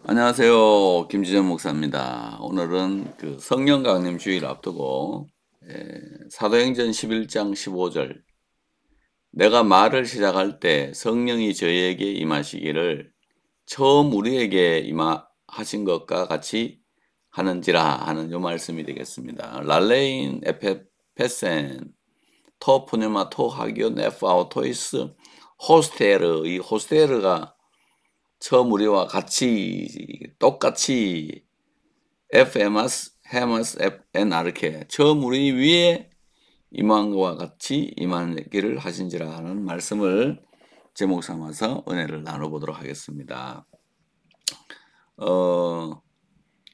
안녕하세요. 김지전 목사입니다. 오늘은 그 성령 강림 주일 앞두고 사도행전 11장 15절 내가 말을 시작할 때 성령이 저희에게 임하시기를 처음 우리에게 임하신 것과 같이 하는지라 하는 요 말씀이 되겠습니다. 랄레인 에페페센 토 푸뉴마 토 하기온 에프아오 토이스 호스테르, 이 호스테르가 처음 우리와 같이 똑같이 FMS, 헤머스, NRK 처음 우리 위에 임한 것과 같이 임하기를 하신지라 하는 말씀을 제목 삼아서 은혜를 나눠보도록 하겠습니다.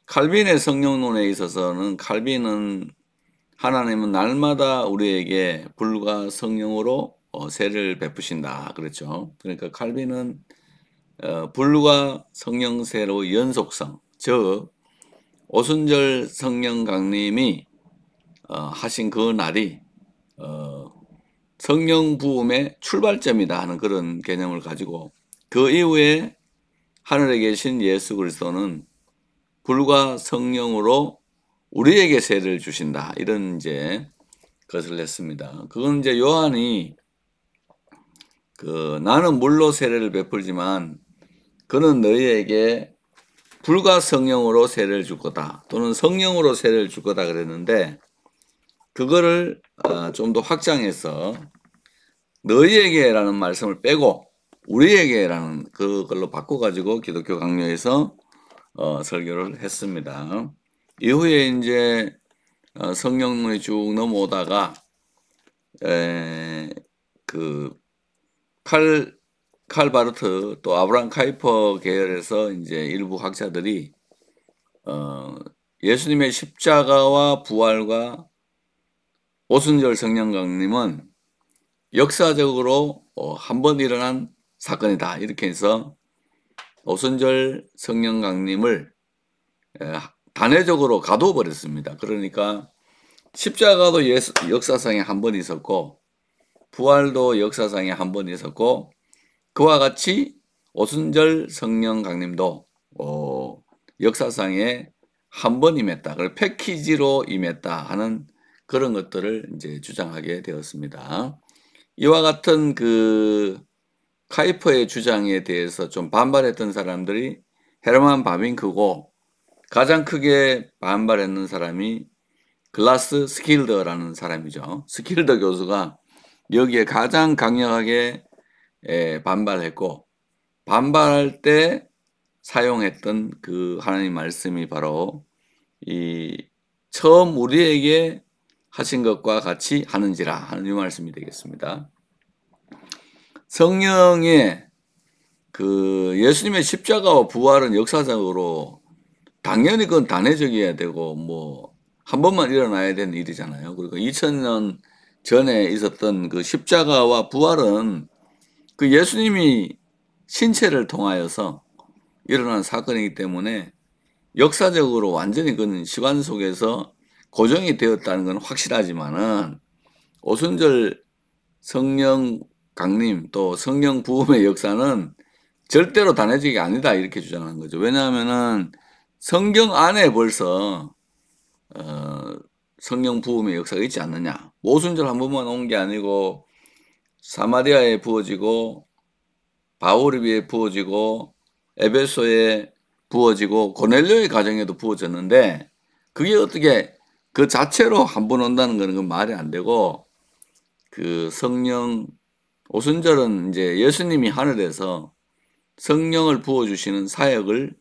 칼빈의 성령론에 있어서는 칼빈은 하나님은 날마다 우리에게 불과 성령으로 세를 베푸신다 그랬죠. 그러니까 칼빈은 불과 성령세로 연속성, 즉 오순절 성령 강림이 하신 그 날이 성령 부음의 출발점이다 하는 그런 개념을 가지고 그 이후에 하늘에 계신 예수 그리스도는 불과 성령으로 우리에게 세를 주신다 이런 이제 것을 했습니다. 그건 이제 요한이 나는 물로 세례를 베풀지만 그는 너희에게 불과 성령으로 세례를 줄 거다 또는 성령으로 세례를 줄 거다 그랬는데 그거를 좀 더 확장해서 너희에게라는 말씀을 빼고 우리에게라는 그걸로 바꿔가지고 기독교 강요에서 설교를 했습니다. 이후에 이제 성령론이 쭉 넘어오다가 칼 바르트 또 아브라함 카이퍼 계열에서 이제 일부 학자들이 예수님의 십자가와 부활과 오순절 성령 강림은 역사적으로 한 번 일어난 사건이다 이렇게 해서 오순절 성령 강림을 단회적으로 가둬 버렸습니다. 그러니까 십자가도 역사상에 한 번 있었고 부활도 역사상에 한 번 있었고 그와 같이 오순절 성령 강림도 역사상에 한 번 임했다. 그리고 패키지로 임했다 하는 그런 것들을 이제 주장하게 되었습니다. 이와 같은 카이퍼의 주장에 대해서 좀 반발했던 사람들이 헤르만 바빙크고 가장 크게 반발했는 사람이 글라스 스킬더라는 사람이죠. 스킬더 교수가 여기에 가장 강력하게 반발했고 반발할 때 사용했던 그 하나님 말씀이 바로 이 처음 우리에게 하신 것과 같이 하는지라 하는 이 말씀이 되겠습니다. 성령의 예수님의 십자가와 부활은 역사적으로 당연히 그건 단회적이어야 되고 뭐 한 번만 일어나야 되는 일이잖아요. 그리고 2000년 전에 있었던 그 십자가와 부활은 그 예수님이 신체를 통하여서 일어난 사건이기 때문에 역사적으로 완전히 그는 시간 속에서 고정이 되었다는 건 확실하지만은 오순절 성령 강림 또 성령 부음의 역사는 절대로 단회적이 아니다 이렇게 주장하는 거죠. 왜냐하면은 성경 안에 벌써 성령 부음의 역사가 있지 않느냐. 오순절 한 번만 온 게 아니고 사마리아에 부어지고 바오르비에 부어지고 에베소에 부어지고 고넬료의 가정에도 부어졌는데 그게 어떻게 그 자체로 한 번 온다는 거는 그 말이 안 되고 성령 오순절은 이제 예수님이 하늘에서 성령을 부어주시는 사역을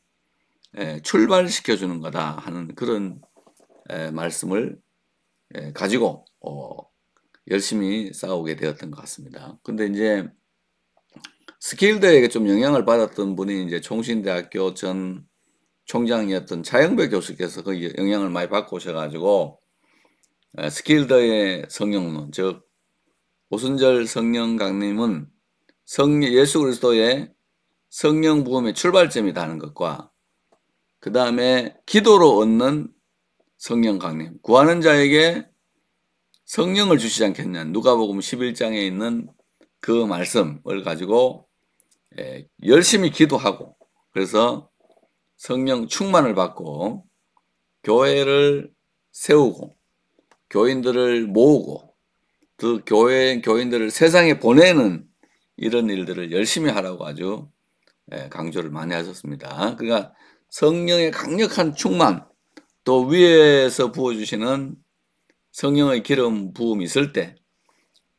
출발시켜 주는 거다 하는 그런 말씀을 가지고 열심히 싸우게 되었던 것 같습니다. 근데 이제 스킬드에게 좀 영향을 받았던 분이 이제 총신대학교 전 총장이었던 차영배 교수께서 그 영향을 많이 받고 오셔가지고 스킬더의 성령론, 즉 오순절 성령 강림은 예수 그리스도의 성령 부음의 출발점이라는 것과 그 다음에 기도로 얻는 성령 강림, 구하는 자에게 성령을 주시지 않겠냐. 누가복음 11장에 있는 그 말씀을 가지고 열심히 기도하고 그래서 성령 충만을 받고 교회를 세우고 교인들을 모으고 그 교인들을 세상에 보내는 이런 일들을 열심히 하라고 아주 강조를 많이 하셨습니다. 그러니까 성령의 강력한 충만, 또 위에서 부어주시는 성령의 기름 부음이 있을 때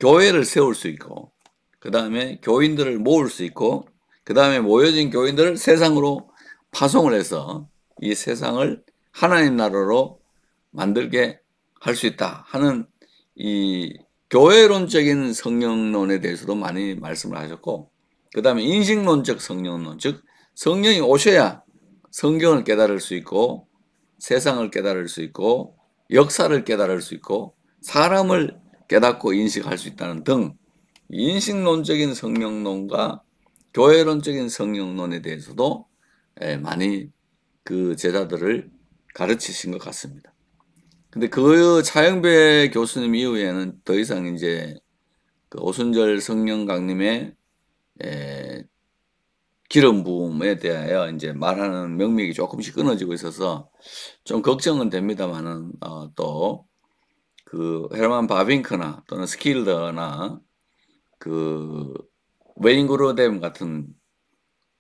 교회를 세울 수 있고, 그 다음에 교인들을 모을 수 있고, 그 다음에 모여진 교인들을 세상으로 파송을 해서 이 세상을 하나님 나라로 만들게 할 수 있다 하는 이 교회론적인 성령론에 대해서도 많이 말씀을 하셨고, 그 다음에 인식론적 성령론, 즉 성령이 오셔야 성경을 깨달을 수 있고 세상을 깨달을 수 있고 역사를 깨달을 수 있고 사람을 깨닫고 인식할 수 있다는 등 인식론적인 성령론과 교회론적인 성령론에 대해서도 많이 그 제자들을 가르치신 것 같습니다. 근데 그 차영배 교수님 이후에는 더 이상 이제 그 오순절 성령 강림의 기름 부음에 대하여 이제 말하는 명맥이 조금씩 끊어지고 있어서 좀 걱정은 됩니다만은 또 그 헤르만 바빙크나 또는 스킬더나 그 웨인그로뎀 같은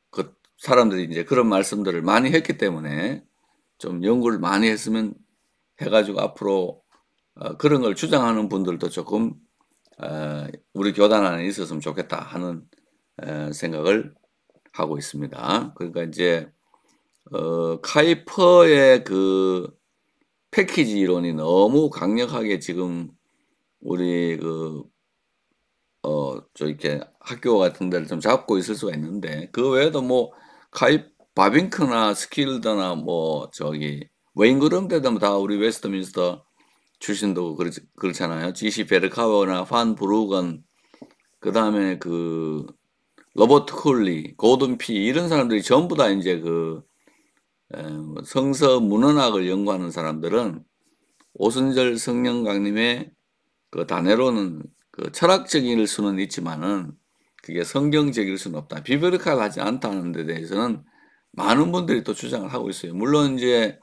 그 사람들이 이제 그런 말씀들을 많이 했기 때문에 좀 연구를 많이 했으면 해가지고 앞으로 그런 걸 주장하는 분들도 조금 우리 교단 안에 있었으면 좋겠다 하는 생각을 하고 있습니다. 그러니까 이제 카이퍼의 그 패키지 이론이 너무 강력하게 지금 우리 저 이렇게 학교 같은 데를 좀 잡고 있을 수가 있는데, 그 외에도 뭐 바빙크나 스킬더나 뭐 저기 웨인 그룹 다 우리 웨스트민스터 출신도 그렇잖아요. 지시 베르카워나 판 브루건, 그 다음에 그 로버트 쿨리, 고든 피 이런 사람들이 전부 다 이제 그 성서 문헌학을 연구하는 사람들은 오순절 성령 강림의 그 단회로는 그 철학적일 수는 있지만은 그게 성경적일 수는 없다, 비브리칼하지 않다는 데 대해서는 많은 분들이 또 주장을 하고 있어요. 물론 이제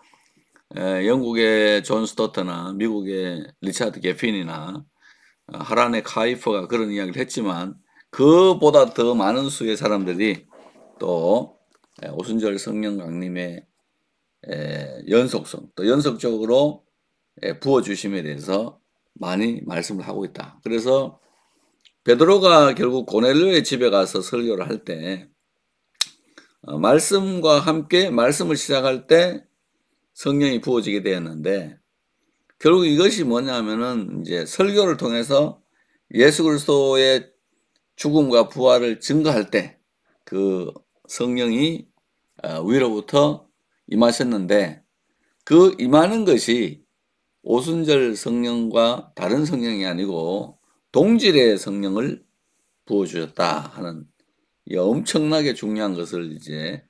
영국의 존 스토트나 미국의 리차드 게핀이나 하란의 카이퍼가 그런 이야기를 했지만 그보다 더 많은 수의 사람들이 또 오순절 성령 강림의 연속성, 또 연속적으로 부어주심에 대해서 많이 말씀을 하고 있다. 그래서 베드로가 결국 고넬료의 집에 가서 설교를 할 때 말씀과 함께 말씀을 시작할 때 성령이 부어지게 되었는데, 결국 이것이 뭐냐면은 이제 설교를 통해서 예수 그리스도의 죽음과 부활을 증거할 때 그 성령이 위로부터 임하셨는데, 그 임하는 것이 오순절 성령과 다른 성령이 아니고 동질의 성령을 부어주셨다 하는 이 엄청나게 중요한 것을 이제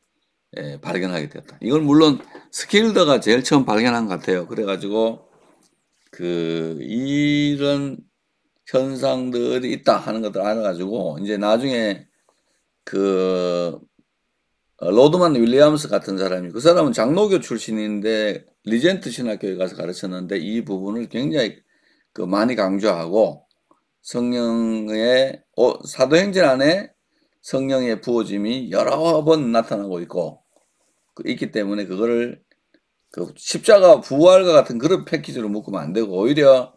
발견하게 되었다. 이걸 물론 스킬더가 제일 처음 발견한 것 같아요. 그래가지고 이런 현상들이 있다 하는 것들 알아가지고 이제 나중에 로드만 윌리엄스 같은 사람이, 그 사람은 장로교 출신인데 리젠트 신학교에 가서 가르쳤는데 이 부분을 굉장히 많이 강조하고 성령의 사도행전 안에 성령의 부어짐이 여러 번 나타나고 있기 때문에 그거를 십자가 부활과 같은 그런 패키지로 묶으면 안 되고, 오히려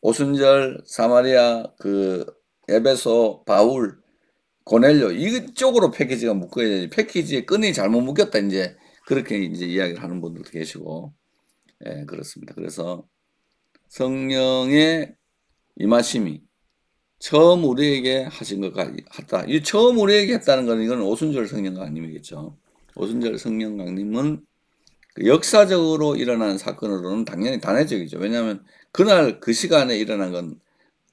오순절, 사마리아, 에베소, 바울, 고넬료 이쪽으로 패키지가 묶어야지, 패키지에 끈이 잘못 묶였다 이제 그렇게 이제 이야기를 하는 분들도 계시고, 그렇습니다. 그래서 성령의 임하심이 처음 우리에게 하신 것 같다. 이 처음 우리에게 했다는 건 이건 오순절 성령 강림이겠죠. 오순절 성령 강림은 역사적으로 일어난 사건으로는 당연히 단회적이죠. 왜냐하면 그날 그 시간에 일어난 건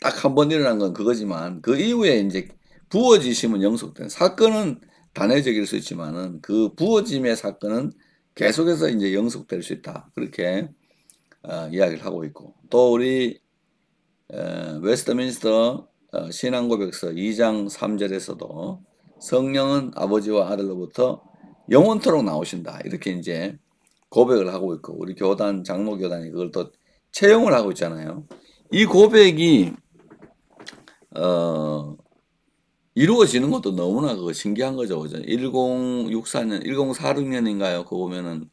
딱 한 번 일어난 건 그거지만 그 이후에 이제 부어지심은 영속된 사건은 단회적일 수 있지만은 그 부어짐의 사건은 계속해서 이제 영속될 수 있다. 그렇게 이야기를 하고 있고, 또 우리 웨스트민스터 신앙고백서 2장 3절에서도 성령은 아버지와 아들로부터 영원토록 나오신다. 이렇게 이제 고백을 하고 있고, 우리 교단, 장로교단이 그걸 또 채용을 하고 있잖아요. 이 고백이 이루어지는 것도 너무나 그거 신기한 거죠. 그죠? 1064년, 1046년인가요? 그거 보면은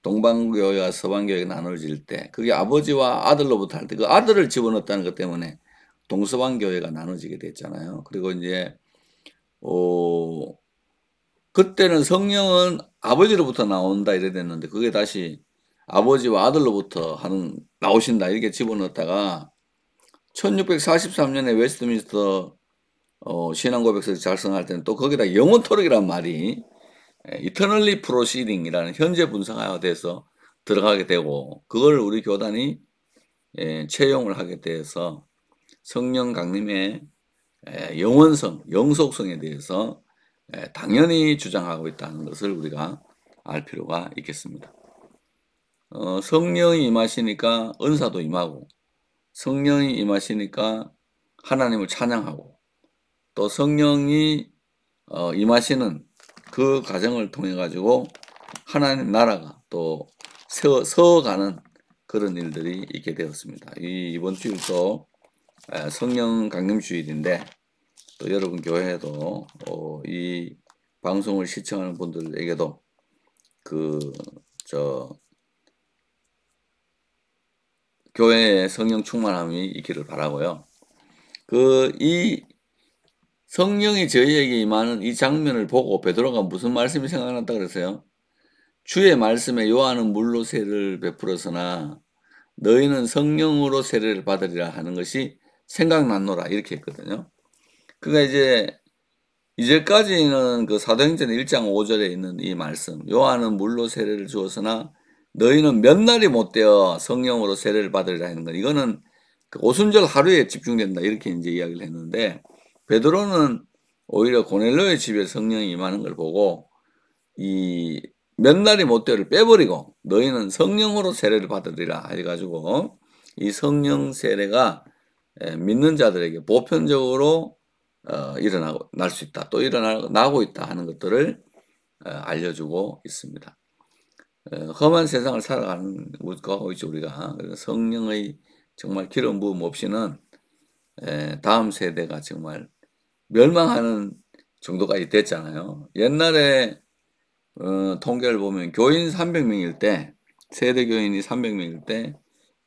동방교회와 서방교회가 나눠질 때, 그게 아버지와 아들로부터 할 때, 그 아들을 집어넣었다는 것 때문에 동서방교회가 나눠지게 됐잖아요. 그리고 이제, 그때는 성령은 아버지로부터 나온다 이래 됐는데, 그게 다시 아버지와 아들로부터 나오신다 이렇게 집어넣었다가, 1643년에 웨스트민스터 신앙고백서를 작성할 때는 또 거기다 영원토록이란 말이 eternally proceeding이라는 현재 분사가 돼서 들어가게 되고, 그걸 우리 교단이 채용을 하게 돼서 성령 강림의 영원성, 영속성에 대해서 당연히 주장하고 있다는 것을 우리가 알 필요가 있겠습니다. 성령이 임하시니까 은사도 임하고, 성령이 임하시니까 하나님을 찬양하고, 또 성령이 임하시는 그 과정을 통해 가지고 하나님 나라가 또 서가는 그런 일들이 있게 되었습니다. 이번 주일도 성령 강림 주일인데, 또 여러분 교회에도 이 방송을 시청하는 분들에게도 교회의 성령 충만함이 있기를 바라고요. 이 성령이 저희에게 임하는 이 장면을 보고 베드로가 무슨 말씀이 생각났다 그랬어요? 주의 말씀에 요한은 물로 세례를 베풀었으나 너희는 성령으로 세례를 받으리라 하는 것이 생각났노라 이렇게 했거든요. 그러니까 이제까지는 그 사도행전 1장 5절에 있는 이 말씀, 요한은 물로 세례를 주었으나 너희는 몇 날이 못 되어 성령으로 세례를 받으리라 하는 건, 이거는 그 오순절 하루에 집중된다 이렇게 이제 이야기를 했는데, 베드로는 오히려 고넬료의 집에 성령이 임하는 걸 보고 이 몇 날이 못 되어를 빼버리고 너희는 성령으로 세례를 받으리라 해가지고, 이 성령 세례가 믿는 자들에게 보편적으로 날 수 있다, 또 일어나고 있다 하는 것들을 알려주고 있습니다. 험한 세상을 살아가고 있죠 우리가. 그래서 성령의 정말 기름 부음 없이는 다음 세대가 정말 멸망하는 정도까지 됐잖아요. 옛날에 통계를 보면 교인 300명일 때, 세대 교인이 300명일 때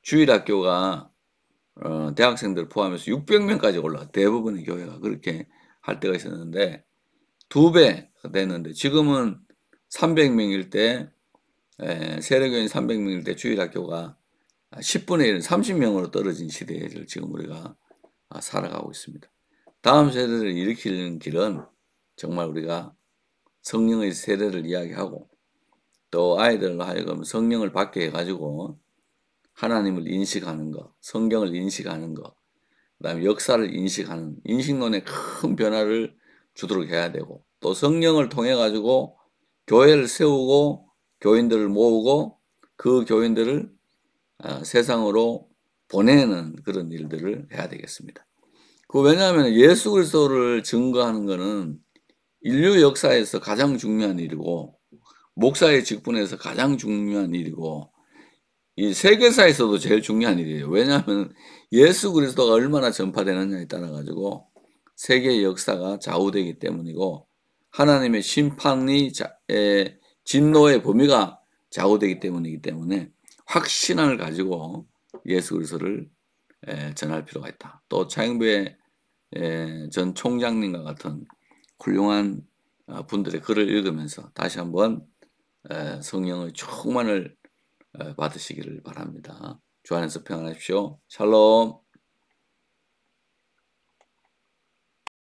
주일학교가 대학생들 포함해서 600명까지 올라가, 대부분의 교회가 그렇게 할 때가 있었는데 2배 됐는데, 지금은 300명일 때 세례교인 300명일 때 주일학교가 10분의 1, 30명으로 떨어진 시대를 지금 우리가 살아가고 있습니다. 다음 세대를 일으키는 길은 정말 우리가 성령의 세례를 이야기하고, 또 아이들로 하여금 성령을 받게 해가지고 하나님을 인식하는 것, 성경을 인식하는 것, 그 다음에 역사를 인식하는 인식론에 큰 변화를 주도록 해야 되고, 또 성령을 통해 가지고 교회를 세우고 교인들을 모으고 그 교인들을 세상으로 보내는 그런 일들을 해야 되겠습니다. 왜냐하면 예수 그리스도를 증거하는 것은 인류 역사에서 가장 중요한 일이고, 목사의 직분에서 가장 중요한 일이고, 이 세계사에서도 제일 중요한 일이에요. 왜냐하면 예수 그리스도가 얼마나 전파되느냐에 따라 가지고 세계의 역사가 좌우되기 때문이고, 하나님의 심판이 진노의 범위가 좌우되기 때문이기 때문에 확신을 가지고 예수 그리스도를 전할 필요가 있다. 또 차영배 전 총장님과 같은 훌륭한 분들의 글을 읽으면서 다시 한번 성령의 충만을 받으시기를 바랍니다. 주 안에서 평안하십시오. 샬롬.